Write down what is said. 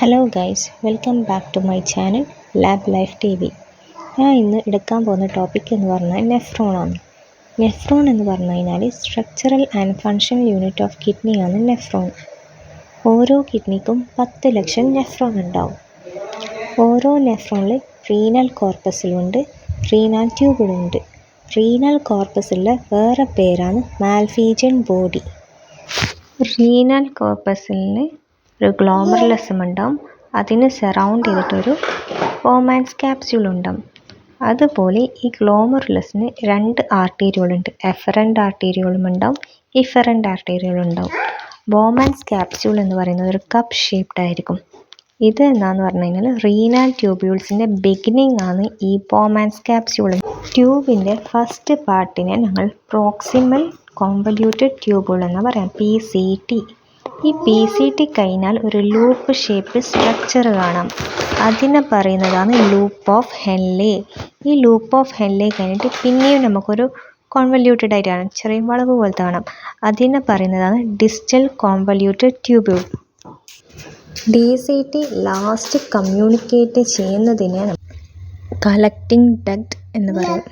Hello guys, welcome back to my channel lab life TV. ഞാൻ ഇന്ന് എടുക്കാൻ പോകുന്ന ടോപ്പിക് എന്ന് പറഞ്ഞാൽ നെഫ്രോണാണ്. നെഫ്രോൺ എന്ന് പറഞ്ഞു കഴിഞ്ഞാൽ structural and functional unit of കിഡ്നിയാണ് നെഫ്രോൺ. ഓരോ കിഡ്നിക്കും 10 ലക്ഷം നെഫ്രോൺ ഉണ്ടാവും. ഓരോ നെഫ്രോണിൽ റീനൽ കോർപ്പസിലുണ്ട്, റീനൽ ട്യൂബിലുണ്ട്. റീനൽ കോർപ്പസിലെ വേറെ പേരാണ് മാൽപീജിയൻ ബോഡി. റീനൽ കോർപ്പസിന് ഒരു ഗ്ലോമറുലസും ഉണ്ടാവും. അതിന് സറൗണ്ട് ചെയ്തിട്ടൊരു ബോമാൻസ് ക്യാപ്സ്യൂൾ ഉണ്ടാവും. അതുപോലെ ഈ ഗ്ലോമറുലസിന് 2 ആർട്ടീരിയലുണ്ട്. എഫറൻ്റ് ആർട്ടീരിയലും ഉണ്ടാവും, ഇഫറൻ്റ് ആർട്ടീരിയലും ഉണ്ടാവും. ബോമാൻസ് ക്യാപ്സ്യൂൾ എന്ന് പറയുന്നത് ഒരു കപ്പ് ഷേപ്ഡ് ആയിരിക്കും. ഇത് എന്താണെന്ന് പറഞ്ഞു കഴിഞ്ഞാൽ റീനൽ ട്യൂബ്യൂൾസിൻ്റെ ബിഗിനിങ് ആണ് ഈ ബോമാൻസ് ക്യാപ്സ്യൂൾ. ട്യൂബിൻ്റെ ഫസ്റ്റ് പാർട്ടിനെ ഞങ്ങൾ പ്രോക്സിമൽ കോൺവല്യൂട്ടഡ് ട്യൂബുകൾ എന്ന് പറയാം, PCT. ഈ PCT കഴിഞ്ഞാൽ ഒരു ലൂപ്പ് ഷേപ്പ് സ്ട്രക്ചർ കാണാം. അതിനെ പറയുന്നതാണ് ലൂപ്പ് ഓഫ് ഹെൻലെ. ഈ ലൂപ്പ് ഓഫ് ഹെൻലെ കഴിഞ്ഞിട്ട് പിന്നെയും നമുക്കൊരു കോൺവല്യൂട്ടഡ് ആയിട്ടാണ് ചെറിയ വളവ് പോലത്തെ കാണാം. അതിനെ പറയുന്നതാണ് distal convoluted tubule. DCT last communicate ചെയ്യുന്നതിനെ കളക്റ്റിംഗ് ഡക്റ്റ് എന്ന് പറയും.